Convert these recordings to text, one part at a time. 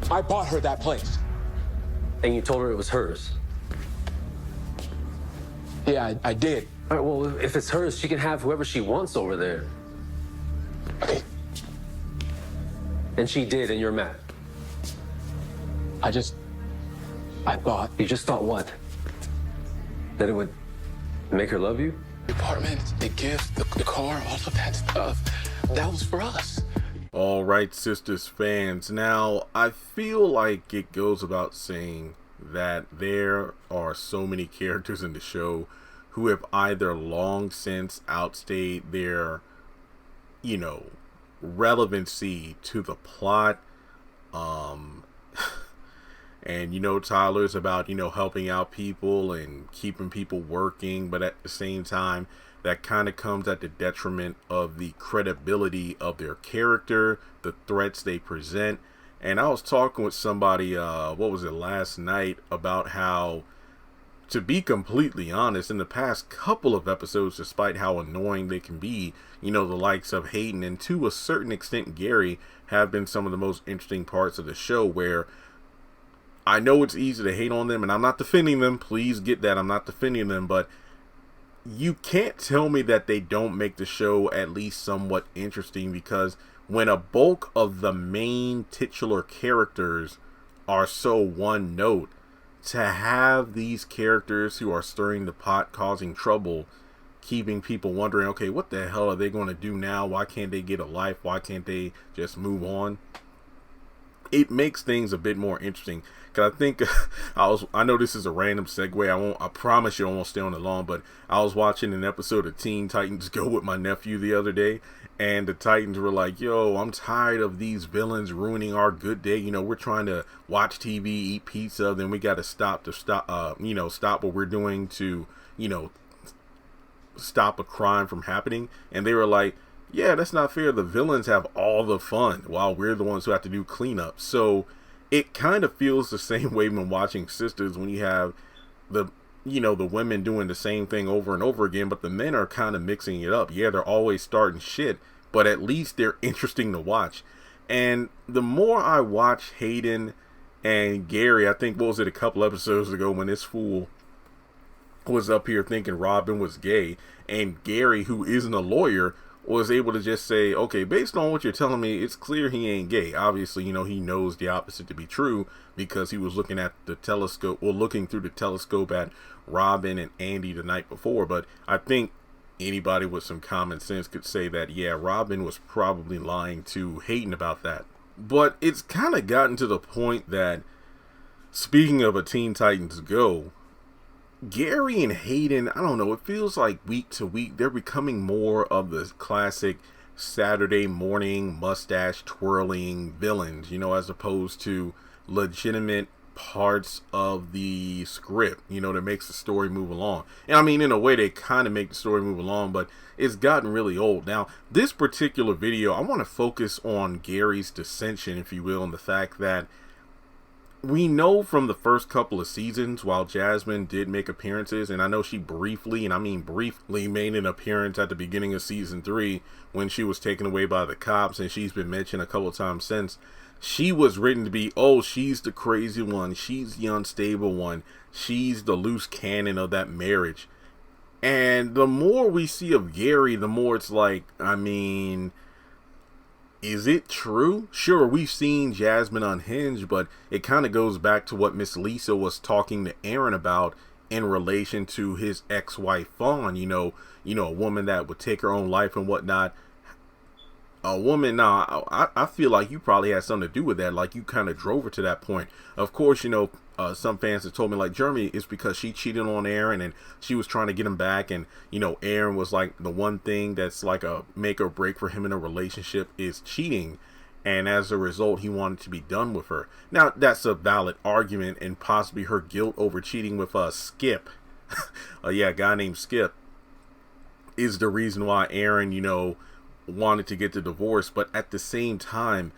I bought her that place. And you told her it was hers? Yeah, I did. All right, well, if it's hers, she can have whoever she wants over there. Okay. And she did, and you're mad. I thought. You just thought what? That it would make her love you? The apartment, the gift, the car, all of that stuff. That was for us. All right, Sistas fans. Now, I feel like it goes without saying that there are so many characters in the show who have either long since outstayed their, relevancy to the plot. And, Tyler's about, helping out people and keeping people working. But at the same time, that kind of comes at the detriment of the credibility of their character, the threats they present. And I was talking with somebody, last night, about how, to be completely honest, in the past couple of episodes, despite how annoying they can be, the likes of Hayden and to a certain extent Gary have been some of the most interesting parts of the show, where I know it's easy to hate on them, and I'm not defending them. Please get that. I'm not defending them, but you can't tell me that they don't make the show at least somewhat interesting, because when a bulk of the main titular characters are so one note, to have these characters who are stirring the pot, causing trouble, keeping people wondering, okay, what the hell are they going to do now? Why can't they get a life? Why can't they just move on? It makes things a bit more interesting. Cause I think I know this is a random segue. I promise you I won't stay on it long, but I was watching an episode of Teen Titans Go with my nephew the other day, and the Titans were like, yo, I'm tired of these villains ruining our good day. We're trying to watch TV, eat pizza, then we got to stop what we're doing to, stop a crime from happening. And they were like, yeah, that's not fair. The villains have all the fun while we're the ones who have to do cleanup. So it kind of feels the same way when watching Sistas, when you have the women doing the same thing over and over again, but the men are kind of mixing it up. Yeah, they're always starting shit, but at least they're interesting to watch. And the more I watch Hayden and Gary, I think, what was it, a couple episodes ago, when this fool was up here thinking Robin was gay, and Gary, who isn't a lawyer, was able to just say, okay, based on what you're telling me, it's clear he ain't gay. Obviously, he knows the opposite to be true, because he was looking at the telescope, or looking through the telescope at Robin and Andy the night before. But I think anybody with some common sense could say that, yeah, Robin was probably lying to Hayden about that. But it's kind of gotten to the point that, speaking of a Teen Titans Go, Gary and Hayden, I don't know, it feels like week to week they're becoming more of the classic Saturday morning mustache twirling villains, as opposed to legitimate parts of the script, that makes the story move along. And I mean, in a way, they kind of make the story move along, but it's gotten really old. Now, this particular video, I want to focus on Gary's dissension, if you will, and the fact that we know from the first couple of seasons, while Jasmine did make appearances, and I know she briefly, and I mean briefly, made an appearance at the beginning of season 3 when she was taken away by the cops, and she's been mentioned a couple of times since. She was written to be, oh, she's the crazy one, she's the unstable one, she's the loose cannon of that marriage. And the more we see of Gary, the more it's like, I mean, is it true? Sure, we've seen Jasmine unhinged, but it kind of goes back to what Miss Lisa was talking to Aaron about in relation to his ex-wife Fawn. A woman that would take her own life and whatnot. A woman, I feel like you probably had something to do with that. Like, you kind of drove her to that point. Of course, some fans have told me, like, Jeremy, it's because she cheated on Aaron and she was trying to get him back. And, Aaron was like, the one thing that's like a make or break for him in a relationship is cheating. And as a result, he wanted to be done with her. Now, that's a valid argument, and possibly her guilt over cheating with Skip. A guy named Skip is the reason why Aaron, wanted to get the divorce. But at the same time,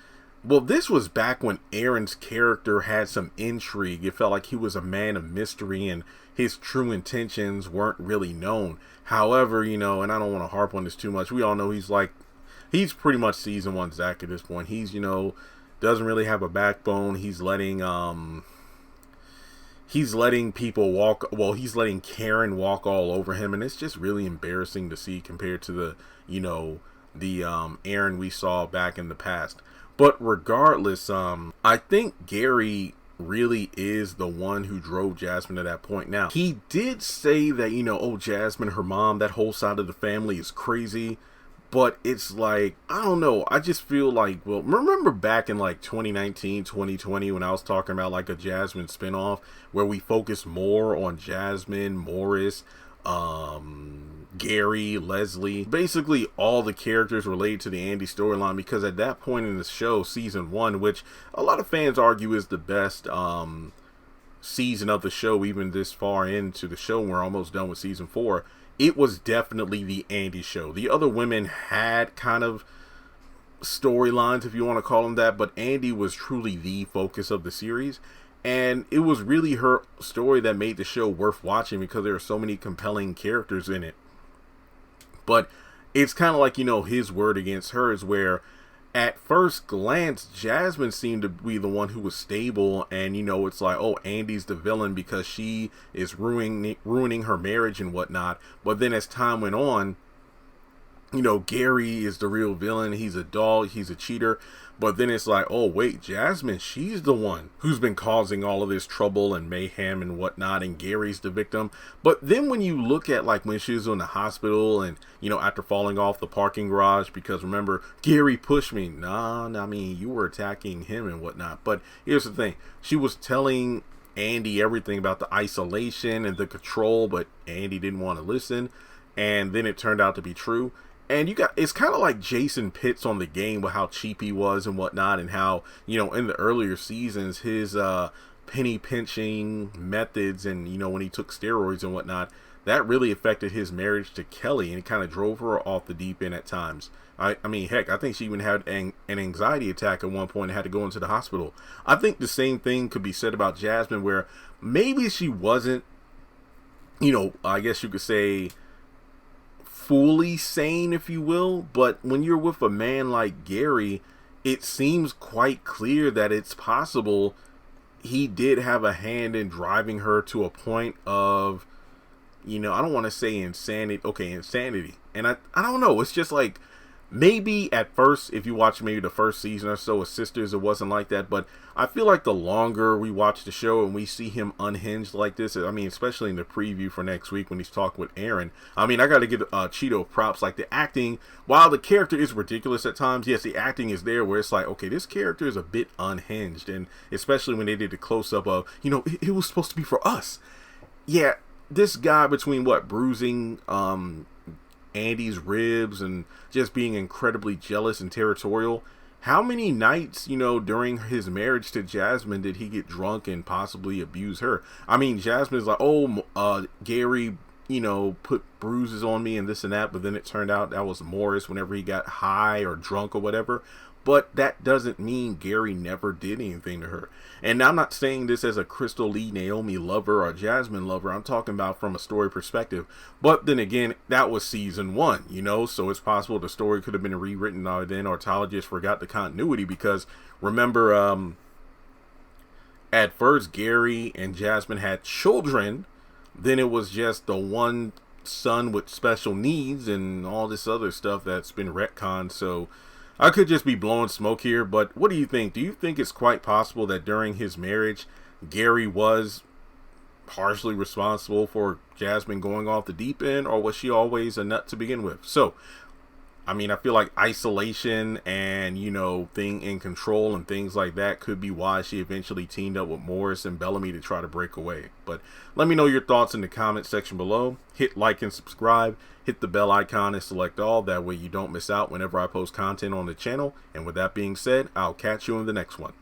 well, this was back when Aaron's character had some intrigue. It felt like he was a man of mystery and his true intentions weren't really known. However, and I don't want to harp on this too much, we all know he's pretty much season 1 Zach at this point. He's, doesn't really have a backbone. He's letting people walk, well, he's letting Karen walk all over him, and it's just really embarrassing to see compared to the, the Aaron we saw back in the past. But regardless, I think Gary really is the one who drove Jasmine to that point. Now, he did say that, oh, Jasmine, her mom, that whole side of the family is crazy. But it's like, I don't know. I just feel like, well, remember back in like 2019, 2020, when I was talking about like a Jasmine spinoff where we focus more on Jasmine, Morris, Gary, Leslie, basically all the characters related to the Andy storyline, because at that point in the show, season 1, which a lot of fans argue is the best season of the show, even this far into the show, we're almost done with season 4, it was definitely the Andy show. The other women had kind of storylines, if you want to call them that, but Andy was truly the focus of the series. And it was really her story that made the show worth watching, because there are so many compelling characters in it. But it's kind of like, his word against hers, where at first glance, Jasmine seemed to be the one who was stable, and it's like, oh, Andy's the villain because she is ruining her marriage and whatnot. But then as time went on, Gary is the real villain. He's a dog, he's a cheater. But then it's like, oh wait, Jasmine, she's the one who's been causing all of this trouble and mayhem and whatnot, and Gary's the victim. But then when you look at like when she was in the hospital and, after falling off the parking garage, because remember, Gary pushed me. Nah, I mean, you were attacking him and whatnot. But here's the thing. She was telling Andy everything about the isolation and the control, but Andy didn't want to listen. And then it turned out to be true. And it's kind of like Jason Pitts on the game with how cheap he was and whatnot, and how, in the earlier seasons, his penny pinching methods and, when he took steroids and whatnot, that really affected his marriage to Kelly, and it kind of drove her off the deep end at times. I mean, heck, I think she even had an anxiety attack at one point and had to go into the hospital. I think the same thing could be said about Jasmine, where maybe she wasn't, I guess you could say, fully sane, if you will, but when you're with a man like Gary, it seems quite clear that it's possible he did have a hand in driving her to a point of, I don't want to say insanity. Okay, insanity. And I don't know. It's just like, maybe at first, if you watch maybe the first season or so of Sistas, it wasn't like that. But I feel like the longer we watch the show and we see him unhinged like this, I mean, especially in the preview for next week when he's talking with Aaron, I mean, I got to give Cheeto props. Like, the acting, while the character is ridiculous at times, yes, the acting is there where it's like, okay, this character is a bit unhinged. And especially when they did the close-up of, it was supposed to be for us. Yeah, this guy, between bruising Andy's ribs and just being incredibly jealous and territorial, how many nights, during his marriage to Jasmine did he get drunk and possibly abuse her? I mean, Jasmine's like, oh, Gary, put bruises on me and this and that, but then it turned out that was Morris whenever he got high or drunk or whatever. But that doesn't mean Gary never did anything to her. And I'm not saying this as a Crystal Lee Naomi lover or Jasmine lover. I'm talking about from a story perspective. But then again, that was season 1, so it's possible the story could have been rewritten then, or Tyler just forgot the continuity, because remember, at first Gary and Jasmine had children. Then it was just the one son with special needs and all this other stuff that's been retconned. So I could just be blowing smoke here, but what do you think? Do you think it's quite possible that during his marriage, Gary was partially responsible for Jasmine going off the deep end, or was she always a nut to begin with? So, I mean, I feel like isolation and, thing in control and things like that could be why she eventually teamed up with Morris and Bellamy to try to break away. But let me know your thoughts in the comment section below. Hit like and subscribe. Hit the bell icon and select all. That way you don't miss out whenever I post content on the channel. And with that being said, I'll catch you in the next one.